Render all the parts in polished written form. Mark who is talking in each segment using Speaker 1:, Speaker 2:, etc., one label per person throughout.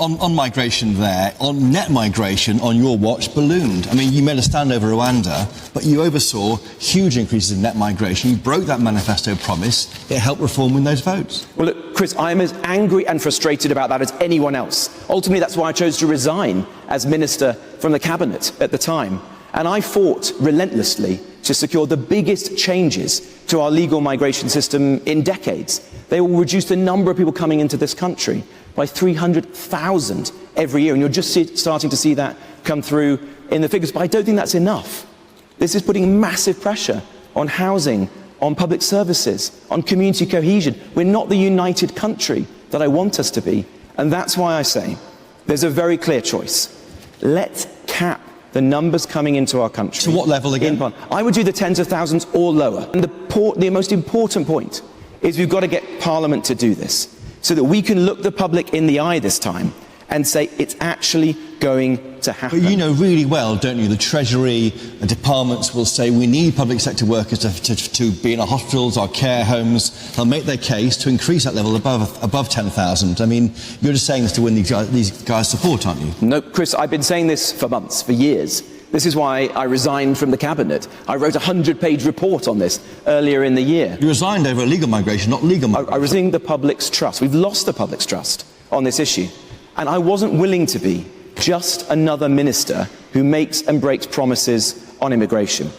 Speaker 1: On migration there, on net migration, on your watch, ballooned. I mean, you made a stand over Rwanda, but you oversaw huge increases in net migration. You broke that manifesto promise. It helped reform win those votes.
Speaker 2: Well, look, Chris, I'm as angry and frustrated about that as anyone else. Ultimately, that's why I chose to resign as Minister from the Cabinet at the time. And I fought relentlessly to secure the biggest changes to our legal migration system in decades. They will reduce the number of people coming into this country by 300,000 every year, and you're just starting to see that come through in the figures. But I don't think that's enough. This is putting massive pressure on housing, on public services, on community cohesion. We're not the united country that I want us to be, and that's why I say there's a very clear choice. Let's cap the numbers coming into our country.
Speaker 1: To what level again?
Speaker 2: I would do the tens of thousands or lower. And the most important point is we've got to get Parliament to do this, so that we can look the public in the eye this time and say it's actually going to happen.
Speaker 1: But you know really well, don't you, the Treasury and departments will say we need public sector workers to be in our hospitals, our care homes. They'll make their case to increase that level above 10,000. I mean, you're just saying this to win these guys' support, aren't you?
Speaker 2: No, Chris, I've been saying this for months, for years. This is why I resigned from the Cabinet. I wrote a 100-page report on this earlier in the year.
Speaker 1: You resigned over illegal migration, not legal migration.
Speaker 2: I resigned the public's trust. We've lost the public's trust on this issue. And I wasn't willing to be just another minister who makes and breaks promises on immigration.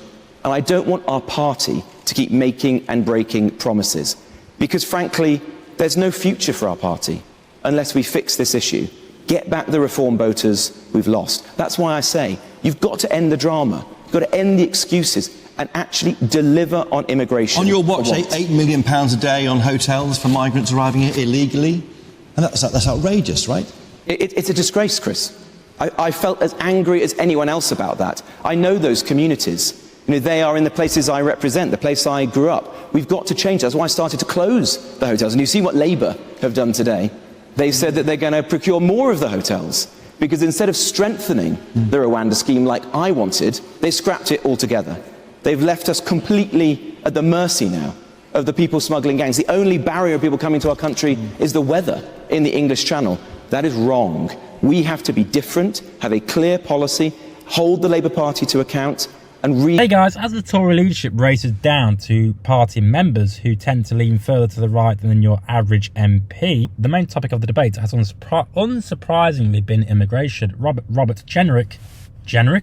Speaker 2: And I don't want our party to keep making and breaking promises. Because frankly, there's no future for our party unless we fix this issue. Get back the reform voters we've lost. That's why I say, you've got to end the drama. You've got to end the excuses and actually deliver on immigration.
Speaker 1: On your watch, £8 million a day on hotels for migrants arriving here illegally? And that's outrageous, right?
Speaker 2: It's a disgrace, Chris. I felt as angry as anyone else about that. I know those communities. You know, they are in the places I represent, the place I grew up. We've got to change. That's why I started to close the hotels. And you see what Labour have done today. They said that they're going to procure more of the hotels, because instead of strengthening the Rwanda scheme like I wanted, they scrapped it altogether. They've left us completely at the mercy now of the people smuggling gangs. The only barrier of people coming to our country is the weather in the English Channel. That is wrong. We have to be different, have a clear policy, hold the Labour Party to account, and
Speaker 3: Hey guys, as the Tory leadership races down to party members who tend to lean further to the right than your average MP, the main topic of the debate has unsurprisingly been immigration. Robert Jenrick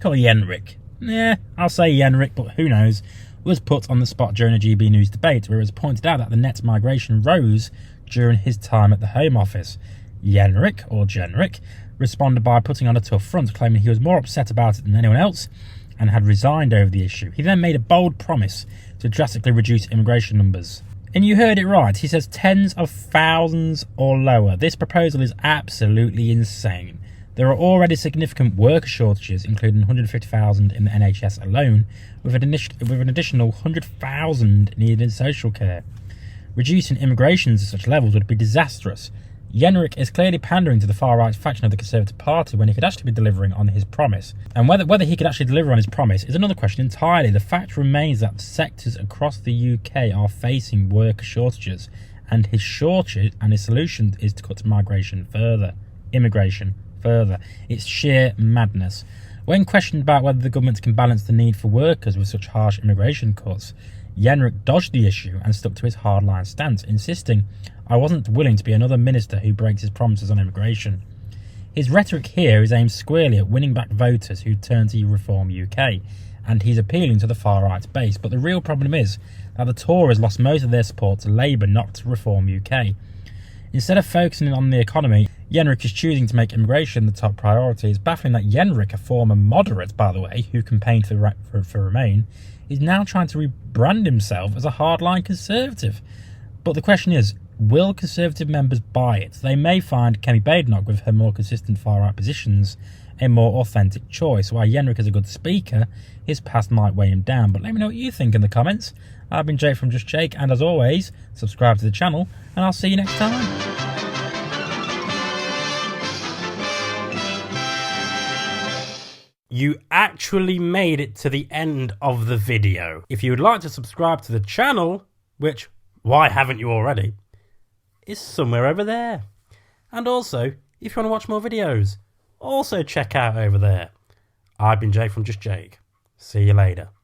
Speaker 3: or Jenrick? Yeah, I'll say Jenrick, but who knows, was put on the spot during a GB News debate where it was pointed out that the net migration rose during his time at the Home Office. Jenrick responded by putting on a tough front, claiming he was more upset about it than anyone else and had resigned over the issue. He then made a bold promise to drastically reduce immigration numbers. And you heard it right, he says tens of thousands or lower. This proposal is absolutely insane. There are already significant worker shortages, including 150,000 in the NHS alone, with an additional 100,000 needed in social care. Reducing immigrations to such levels would be disastrous. Jenrick is clearly pandering to the far-right faction of the Conservative Party when he could actually be delivering on his promise. And whether he could actually deliver on his promise is another question entirely. The fact remains that sectors across the UK are facing worker shortages, and his solution is to cut immigration further. It's sheer madness. When questioned about whether the government can balance the need for workers with such harsh immigration cuts, Jenrick dodged the issue and stuck to his hardline stance, insisting, "I wasn't willing to be another minister who breaks his promises on immigration." His rhetoric here is aimed squarely at winning back voters who turn to Reform UK, and he's appealing to the far-right base. But the real problem is that the Tories lost most of their support to Labour, not to Reform UK. Instead of focusing on the economy, Jenrick is choosing to make immigration the top priority. It's baffling that Jenrick, a former moderate, by the way, who campaigned for Remain, is now trying to rebrand himself as a hardline Conservative. But the question is, will Conservative members buy it? They may find Kemi Badenoch, with her more consistent far-right positions, a more authentic choice. While Jenrick is a good speaker, his past might weigh him down. But let me know what you think in the comments. I've been Jake from Just Jake, and as always, subscribe to the channel, and I'll see you next time. You actually made it to the end of the video. If you would like to subscribe to the channel, which, why haven't you already, is somewhere over there. And also, If you want to watch more videos, also check out over there. I've been Jake from Just Jake. See you later.